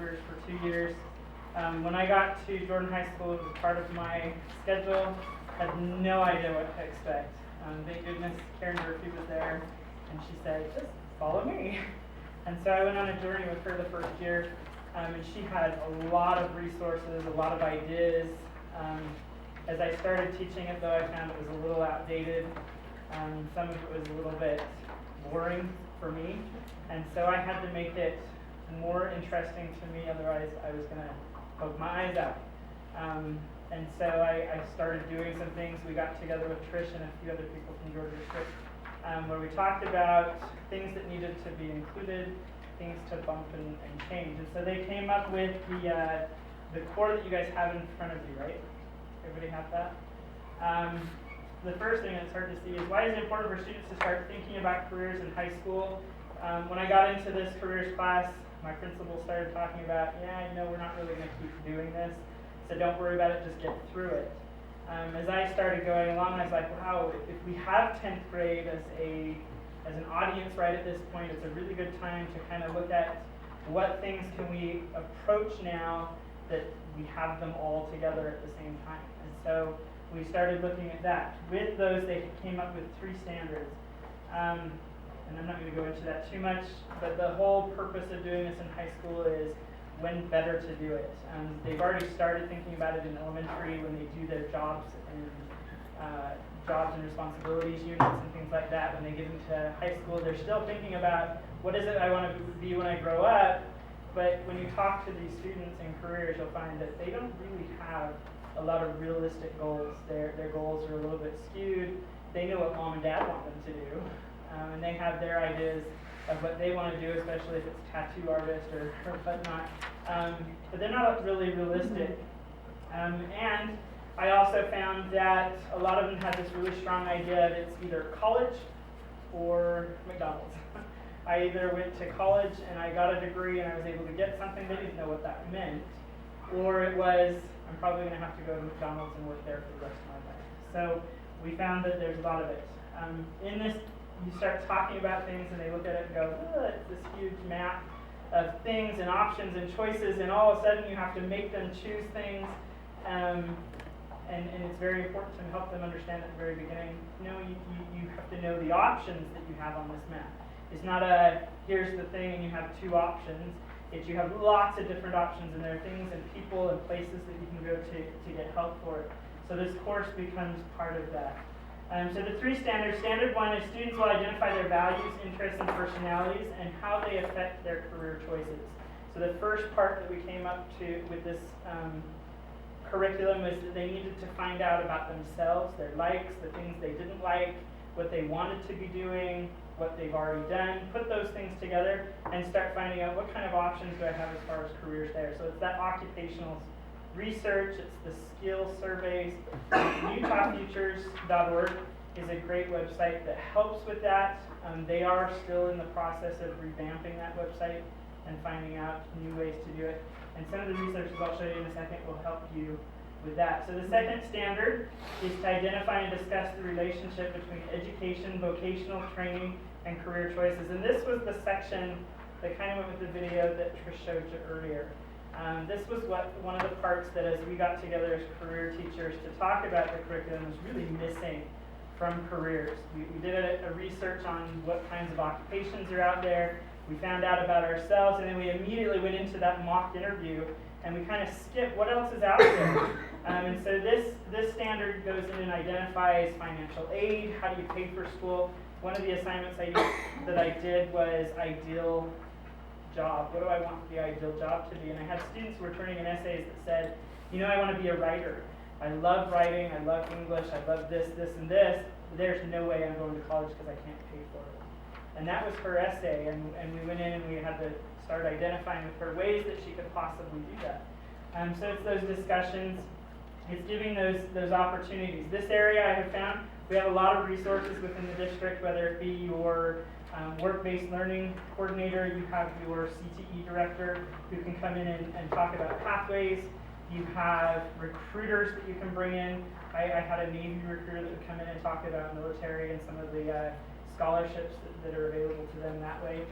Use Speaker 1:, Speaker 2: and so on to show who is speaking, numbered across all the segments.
Speaker 1: careers for 2 years. When I got to Jordan High School, it was part of my schedule. Had no idea what to expect. Thank goodness Karen Murphy was there, and she said, just follow me. And so I went on a journey with her the first year, and she had a lot of resources, a lot of ideas. As I started teaching it, though, I found it was a little outdated. Some of it was a little bit boring for me, and so I had to make it more interesting to me, otherwise I was going to poke my eyes out. And so I started doing some things. We got together with Trish and a few other people from Georgia District, where we talked about things that needed to be included, things to bump and change. And so they came up with the core that you guys have in front of you, right? Everybody have that? The first thing that's hard to see is, why is it important for students to start thinking about careers in high school? When I got into this careers class, my principal started talking about, yeah, I know we're not really going to keep doing this, so don't worry about it, just get through it. As I started going along, I was like, wow, if we have 10th grade as an audience right at this point, it's a really good time to kind of look at what things can we approach now that we have them all together at the same time. And so we started looking at that. With those, they came up with 3 standards. And I'm not going to go into that too much, but the whole purpose of doing this in high school is when better to do it. They've already started thinking about it in elementary when they do their jobs and responsibilities units and things like that. When they get into high school, they're still thinking about, what is it I want to be when I grow up? But when you talk to these students in careers, you'll find that they don't really have a lot of realistic goals. Their goals are a little bit skewed. They know what mom and dad want them to do, and they have their ideas of what they want to do, especially if it's tattoo artist or whatnot. But they're not really realistic. And I also found that a lot of them had this really strong idea that it's either college or McDonald's. I either went to college and I got a degree and I was able to get something, they didn't know what that meant, or it was, I'm probably going to have to go to McDonald's and work there for the rest of my life. So we found that there's a lot of it. In this, you start talking about things and they look at it and go, oh, it's this huge map of things and options and choices, and all of a sudden you have to make them choose things. And it's very important to help them understand at the very beginning, you have to know the options that you have on this map. It's not here's the thing and you have 2 options. It's you have lots of different options, and there are things and people and places that you can go to get help for it. So this course becomes part of that. So the 3 standards. Standard 1 is students will identify their values, interests, and personalities and how they affect their career choices. So the first part that we came up to with this curriculum was that they needed to find out about themselves, their likes, the things they didn't like, what they wanted to be doing, what they've already done, put those things together and start finding out what kind of options do I have as far as careers there. So it's that occupational research, it's the skill surveys. UtahFutures.org is a great website that helps with that. They are still in the process of revamping that website and finding out new ways to do it. And some of the researches I'll show you in a second will help you with that. So the second standard is to identify and discuss the relationship between education, vocational training, and career choices. And this was the section that kind of went with the video that Trish showed you earlier. This was one of the parts that as we got together as career teachers to talk about the curriculum was really missing from careers. We did a research on what kinds of occupations are out there. We found out about ourselves, and then we immediately went into that mock interview and we kind of skipped what else is out there. And so this standard goes in and identifies financial aid, how do you pay for school. One of the assignments that I did was ideal job. What do I want the ideal job to be? And I had students who were turning in essays that said, I want to be a writer. I love writing, I love English, I love this, and this. There's no way I'm going to college because I can't pay for it. And that was her essay, and we went in and we had to start identifying with her ways that she could possibly do that. So it's those discussions, it's giving those opportunities. This area I have found, we have a lot of resources within the district, whether it be your work-based learning coordinator, you have your CTE director who can come in and talk about pathways. You have recruiters that you can bring in. I had a Navy recruiter that would come in and talk about military and some of the scholarships that are available to them that way.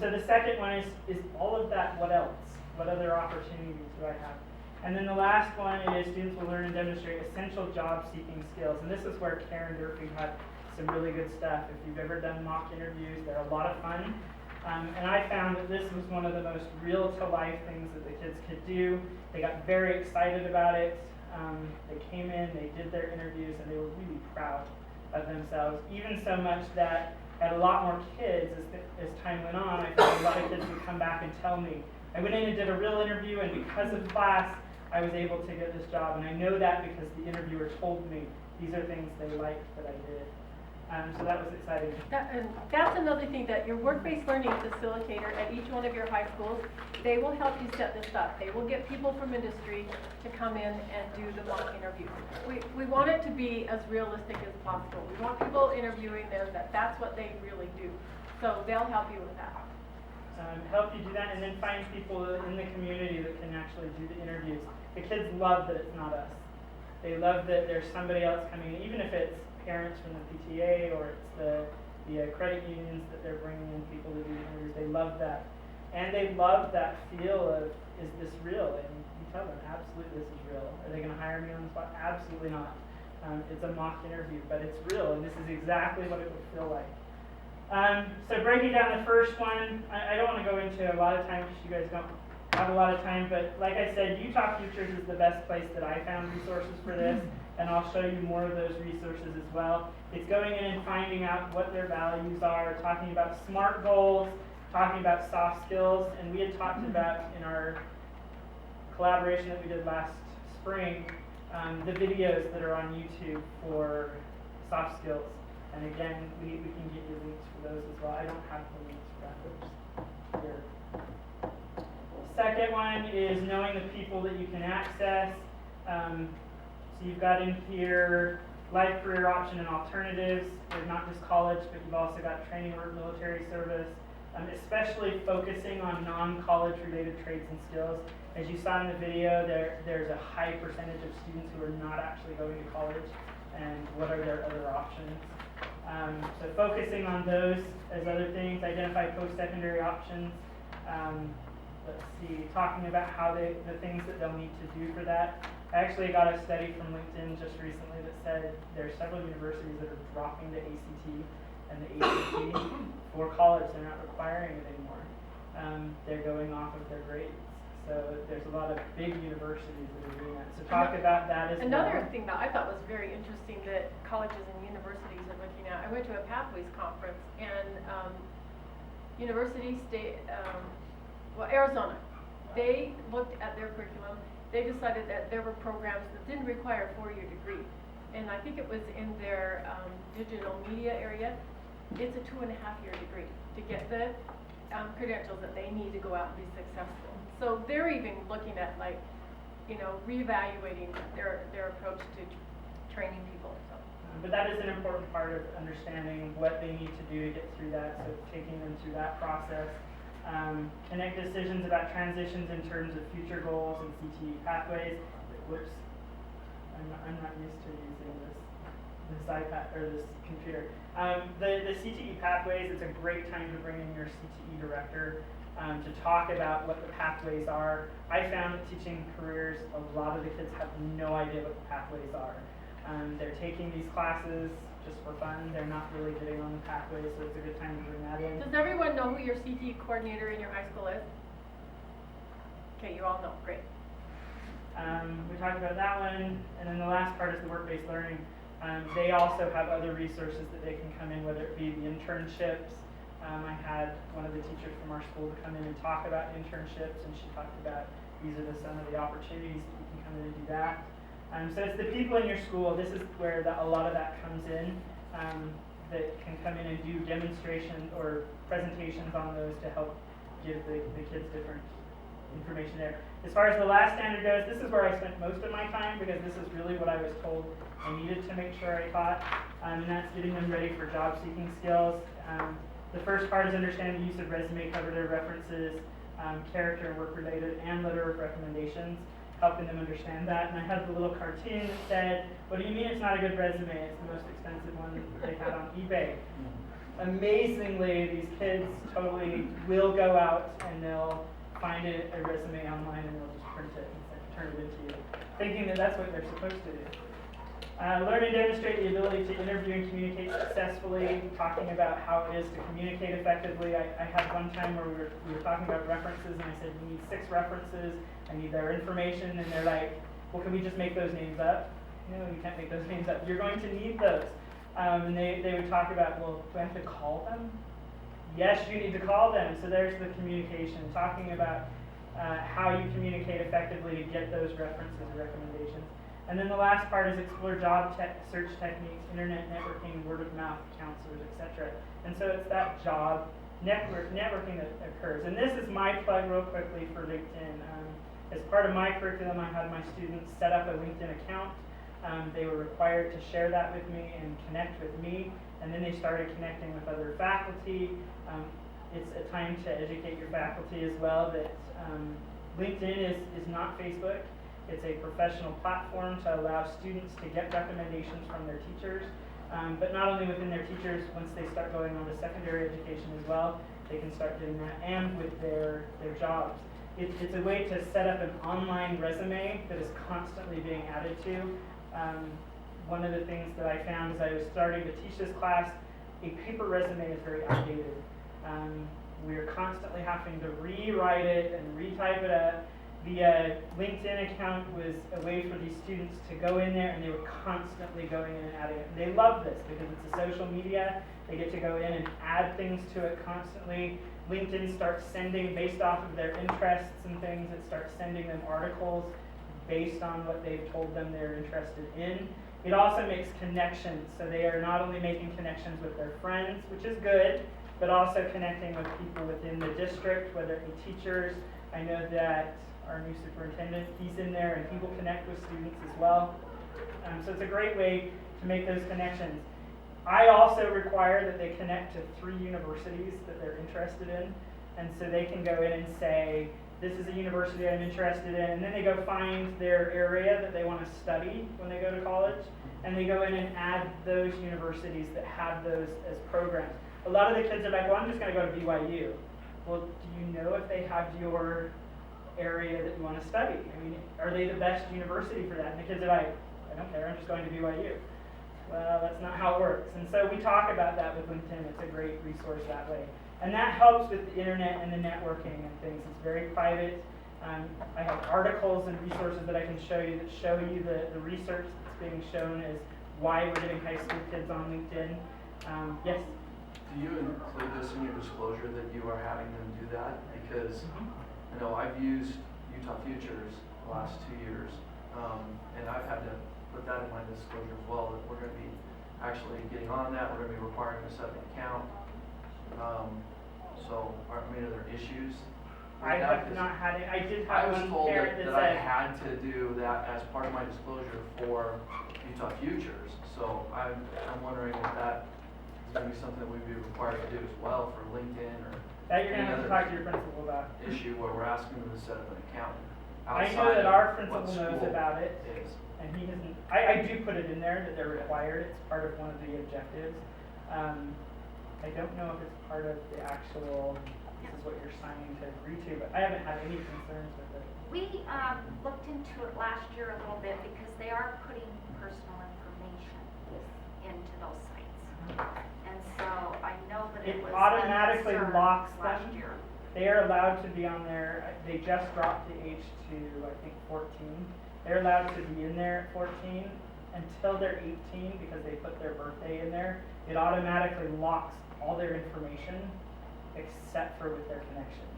Speaker 1: So the second one is all of that, what else? What other opportunities do I have? And then the last one is students will learn and demonstrate essential job-seeking skills. And this is where Karen Durfee had some really good stuff. If you've ever done mock interviews, they're a lot of fun. And I found that this was one of the most real-to-life things that the kids could do. They got very excited about it. They came in, they did their interviews, and they were really proud of themselves. Even so much that I had a lot more kids as time went on. I found a lot of kids would come back and tell me, I went in and did a real interview, and because of class, I was able to get this job. And I know that because the interviewer told me these are things they liked that I did. So that was exciting.
Speaker 2: And that's another thing, that your work-based learning facilitator at each one of your high schools, they will help you set this up. They will get people from industry to come in and do the mock interview. We want it to be as realistic as possible. We want people interviewing them that's what they really do. So they'll help you with that.
Speaker 1: Help you do that, and then find people in the community that can actually do the interviews. The kids love that it's not us. They love that there's somebody else coming in, even if it's parents from the PTA or it's the credit unions that they're bringing in people to do the interviews. They love that. And they love that feel of, is this real? And you tell them, absolutely this is real. Are they going to hire me on the spot? Absolutely not. It's a mock interview, but it's real, and this is exactly what it would feel like. So breaking down the first one, I don't want to go into a lot of time because you guys don't have a lot of time, but like I said, Utah Futures is the best place that I found resources for this, and I'll show you more of those resources as well. It's going in and finding out what their values are, talking about SMART goals, talking about soft skills, and we had talked about in our collaboration that we did last spring, the videos that are on YouTube for soft skills. And again, we can get you links for those as well. I don't have the links for that, but here. Second one is knowing the people that you can access. So you've got in here life career option and alternatives. There's not just college, but you've also got training or military service, especially focusing on non-college related trades and skills. As you saw in the video, there's a high percentage of students who are not actually going to college, and what are their other options. So focusing on those as other things, identify post-secondary options. Let's see, talking about how the things that they'll need to do for that. I actually got a study from LinkedIn just recently that said there are several universities that are dropping the ACT and the ACT for college. They're not requiring it anymore. They're going off of their grades. So there's a lot of big universities that are doing that. So talk about that as
Speaker 2: another thing that I thought was very interesting that colleges and universities are looking at. I went to a Pathways conference, and Arizona, they looked at their curriculum. They decided that there were programs that didn't require a 4-year degree. And I think it was in their digital media area. It's a 2.5-year degree to get the credentials that they need to go out and be successful. So they're even looking at, like, reevaluating their approach to training people. So.
Speaker 1: But that is an important part of understanding what they need to do to get through that, so taking them through that process. Connect decisions about transitions in terms of future goals and CTE pathways. Whoops, I'm not used to using this iPad or this computer. The CTE pathways, it's a great time to bring in your CTE director to talk about what the pathways are. I found that teaching careers, a lot of the kids have no idea what the pathways are. They're taking these classes just for fun. They're not really getting on the pathways, so it's a good time to bring that in.
Speaker 2: Does everyone know who your CTE coordinator in your high school is? Okay, you all know. Great.
Speaker 1: We talked about that one, and then the last part is the work-based learning. They also have other resources that they can come in, whether it be the internships. I had one of the teachers from our school to come in and talk about internships, and she talked about these are some of the opportunities that you can come in and do that. So it's the people in your school. This is where a lot of that comes in, that can come in and do demonstrations or presentations on those to help give the kids different information there. As far as the last standard goes, this is where I spent most of my time because this is really what I was told I needed to make sure I taught, and that's getting them ready for job seeking skills. The first part is understand the use of resume, cover letter references, character and work related, and letter of recommendations, helping them understand that. And I had the little cartoon that said, what do you mean it's not a good resume? It's the most expensive one that they had on eBay. Amazingly, these kids totally will go out and they'll find a resume online and they'll just print it and turn it into you, thinking that that's what they're supposed to do. Learn and demonstrate the ability to interview and communicate successfully, talking about how it is to communicate effectively. I had one time where we were talking about references, and I said, we need 6 references, I need their information, and they're like, well, can we just make those names up? No, you can't make those names up. You're going to need those. And they would talk about, well, do I have to call them? Yes, you need to call them. So there's the communication, talking about how you communicate effectively to get those references and recommendations. And then the last part is explore job search techniques, internet networking, word of mouth, counselors, etc. And so it's that job networking that occurs. And this is my plug real quickly for LinkedIn. As part of my curriculum, I had my students set up a LinkedIn account. They were required to share that with me and connect with me. And then they started connecting with other faculty. It's a time to educate your faculty as well that LinkedIn is not Facebook. It's a professional platform to allow students to get recommendations from their teachers, but not only within their teachers, once they start going on to secondary education as well, they can start doing that, and with their jobs. It's a way to set up an online resume that is constantly being added to. One of the things that I found as I was starting to teach this class, a paper resume is very outdated. We're constantly having to rewrite it and retype it up. The LinkedIn account was a way for these students to go in there, and they were constantly going in and adding it. And they love this because it's a social media. They get to go in and add things to it constantly. LinkedIn starts sending, based off of their interests and things, it starts sending them articles based on what they've told them they're interested in. It also makes connections, so they are not only making connections with their friends, which is good, but also connecting with people within the district, whether it be teachers. I know that our new superintendent, he's in there and he will connect with students as well. So it's a great way to make those connections. I also require that they connect to 3 universities that they're interested in. And so they can go in and say, this is a university I'm interested in, and then they go find their area that they want to study when they go to college, and they go in and add those universities that have those as programs. A lot of the kids are like, well, I'm just going to go to BYU. Well, do you know if they have your area that you want to study? I mean, are they the best university for that? And the kids are like, I don't care, I'm just going to BYU. Well, that's not how it works. And so we talk about that with LinkedIn. It's a great resource that way. And that helps with the internet and the networking and things. It's very private. I have articles and resources that I can show you that show you the research that's being shown as why we're getting high school kids on LinkedIn. Yes?
Speaker 3: Do you include this in your disclosure that you are having them do that? Because I know I've used Utah Futures the last 2 years, and I've had to put that in my disclosure as well, that we're going to be actually getting on that, we're going to be requiring to set an account. So, are there issues?
Speaker 1: I have not had it. I did have
Speaker 3: I was
Speaker 1: one
Speaker 3: told
Speaker 1: parent
Speaker 3: that
Speaker 1: that
Speaker 3: I
Speaker 1: said,
Speaker 3: had to do that as part of my disclosure for Utah Futures. So I'm wondering if that is going to be something that we'd be required to do as well for LinkedIn or
Speaker 1: that you're going to
Speaker 3: any
Speaker 1: have to
Speaker 3: other
Speaker 1: talk to your principal about.
Speaker 3: issue where we're asking them to set up an account.
Speaker 1: I know
Speaker 3: outside
Speaker 1: that
Speaker 3: of
Speaker 1: our
Speaker 3: what
Speaker 1: principal knows
Speaker 3: school
Speaker 1: about it,
Speaker 3: is.
Speaker 1: and he hasn't. I do put it in there that they're required. It's part of one of the objectives. I don't know if it's part of the actual, this is what you're signing to agree to, but I haven't had any concerns with it.
Speaker 4: We looked into it last year a little bit because they are putting personal information into those sites. And so I know that it was
Speaker 1: automatically
Speaker 4: a concern
Speaker 1: locks
Speaker 4: last
Speaker 1: them.
Speaker 4: year.
Speaker 1: They are allowed to be on there. They just dropped the age to, I think, 14. They're allowed to be in there at 14 until they're 18 because they put their birthday in there. It automatically locks all their information except for with their connections.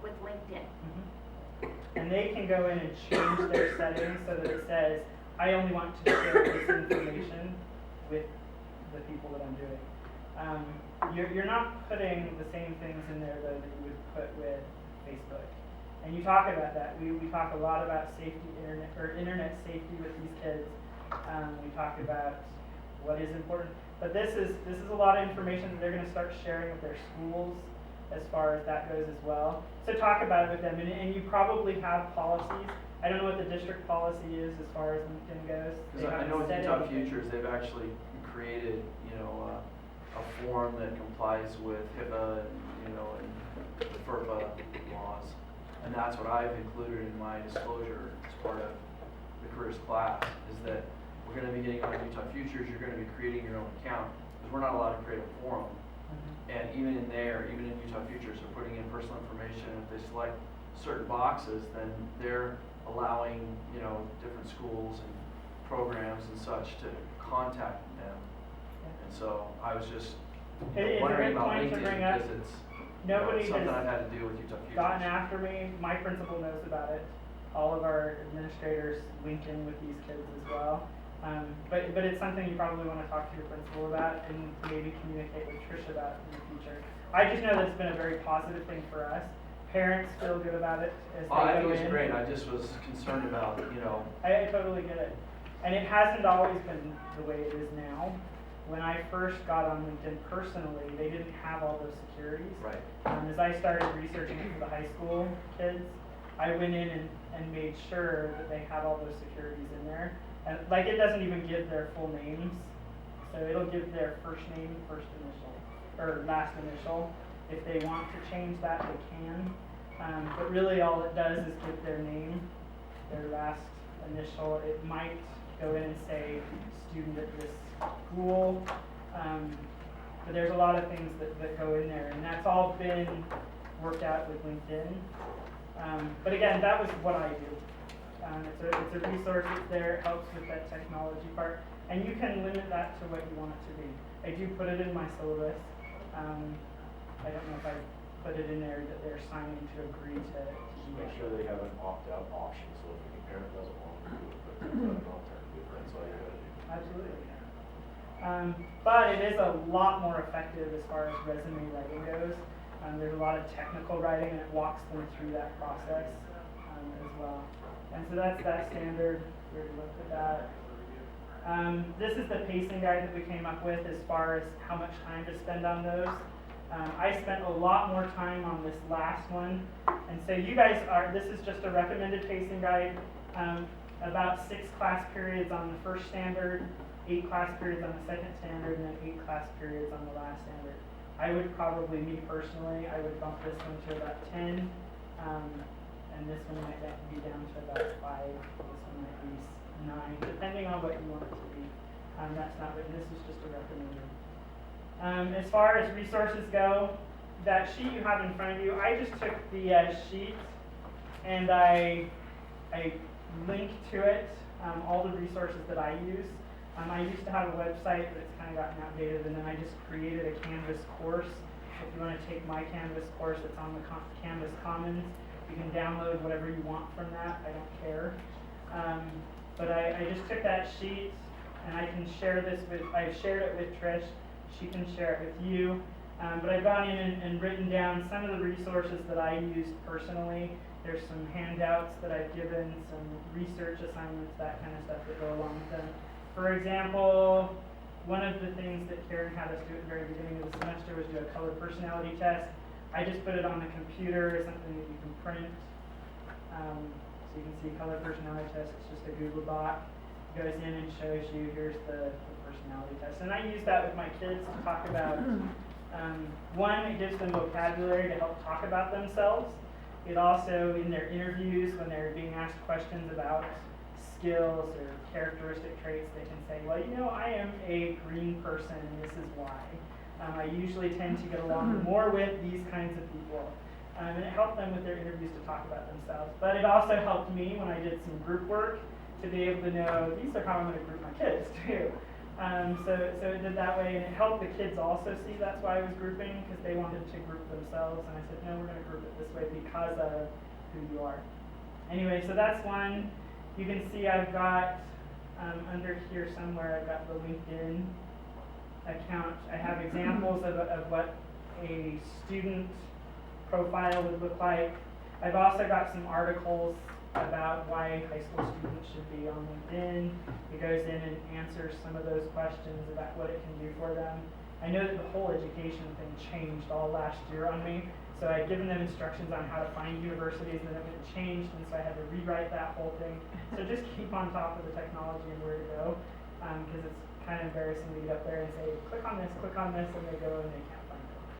Speaker 4: With LinkedIn.
Speaker 1: And they can go in and change their settings so that it says, I only want to share this information with the people that I'm doing. You're not putting the same things in there though that you would put with Facebook. And you talk about that. We talk a lot about safety, internet safety with these kids. We talk about what is important. But this is a lot of information that they're going to start sharing with their schools as far as that goes as well. So talk about it with them. And you probably have policies. I don't know what the district policy is as far as LinkedIn goes.
Speaker 3: Because I know with Utah Futures, they've actually created, a form that complies with HIPAA and, and the FERPA laws. And that's what I've included in my disclosure as part of the careers class, is that we're gonna be getting on Utah Futures, you're gonna be creating your own account, because we're not allowed to create a forum. And even in there, even in Utah Futures, they're putting in personal information. If they select certain boxes, then they're allowing, you know, different schools and programs and such to contact them. And so I was just
Speaker 1: It's a
Speaker 3: wondering
Speaker 1: good
Speaker 3: about
Speaker 1: point to
Speaker 3: LinkedIn
Speaker 1: bring up.
Speaker 3: because it's
Speaker 1: Nobody
Speaker 3: something
Speaker 1: has
Speaker 3: I've had to do with Utah Futures.
Speaker 1: gotten after me. My principal knows about it. All of our administrators link in with these kids as well. But it's something you probably want to talk to your principal about and maybe communicate with Trish about in the future. I just know that it's been a very positive thing for us. Parents feel good about it as they
Speaker 3: I
Speaker 1: go
Speaker 3: think it's
Speaker 1: in.
Speaker 3: great. I just was concerned about, you know,
Speaker 1: I totally get it. And it hasn't always been the way it is now. When I first got on LinkedIn personally, they didn't have all those securities.
Speaker 3: right.
Speaker 1: As I started researching it for the high school kids, I went in and made sure that they had all those securities in there. And like it doesn't even give their full names, so it'll give their first name, first initial, or last initial. If they want to change that, they can. But really all it does is give their name, their last initial. It might go in and say student at this school. But there's a lot of things that go in there, and that's all been worked out with LinkedIn. But again, that was what I do. It's a resource that's there, it helps with that technology part, and you can limit that to what you want it to be. I do put it in my syllabus. I don't know if I put it in there that they're signing to agree to
Speaker 5: Just
Speaker 1: do
Speaker 5: make
Speaker 1: it.
Speaker 5: sure they have an opt-out option, so if the parent doesn't want to do it, but they've got an alternative, that's all you gotta do.
Speaker 1: Absolutely. But it is a lot more effective as far as resume writing goes. There's a lot of technical writing, and it walks them through that process as well. And so that's that standard. We already looked at that. This is the pacing guide that we came up with as far as how much time to spend on those. I spent a lot more time on this last one. And so you guys this is just a recommended pacing guide. About 6 class periods on the first standard, 8 class periods on the second standard, and then 8 class periods on the last standard. I would probably, me personally, I would bump this one to about 10. And this one might be down to about 5. This one might be 9, depending on what you want it to be. That's not written. This is just a recommended. As far as resources go, that sheet you have in front of you, I just took the sheet and I linked to it all the resources that I use. I used to have a website, but it's kind of gotten outdated, and then I just created a Canvas course. If you want to take my Canvas course, it's on the Canvas Commons. You can download whatever you want from that. I don't care. But I just took that sheet and I can share this with, I've shared it with Trish. She can share it with you. But I've gone in and written down some of the resources that I used personally. There's some handouts that I've given, some research assignments, that kind of stuff that go along with them. For example, one of the things that Karen had us do at the very beginning of the semester was do a color personality test. I just put it on the computer, something that you can print. So you can see color personality test, it's just a Google Doc. It goes in and shows you, here's the personality test. And I use that with my kids to talk about, one, it gives them vocabulary to help talk about themselves. It also, in their interviews, when they're being asked questions about skills or characteristic traits, they can say, well, you know, I am a green person and this is why. I usually tend to get along more with these kinds of people. And it helped them with their interviews to talk about themselves. But it also helped me when I did some group work to be able to know, these are how I'm going to group my kids too. So it did that way, and it helped the kids also see that's why I was grouping, because they wanted to group themselves. And I said, no, we're going to group it this way because of who you are. Anyway, so that's one. You can see I've got, under here somewhere, I've got the LinkedIn account. I have examples of what a student profile would look like. I've also got some articles about why high school students should be on LinkedIn. It goes in and answers some of those questions about what it can do for them. I know that the whole education thing changed all last year on me, so I'd given them instructions on how to find universities, and then it changed, and so I had to rewrite that whole thing. So just keep on top of the technology and where to go, because it's kind of embarrassing to get up there and say, click on this, and they go and they can't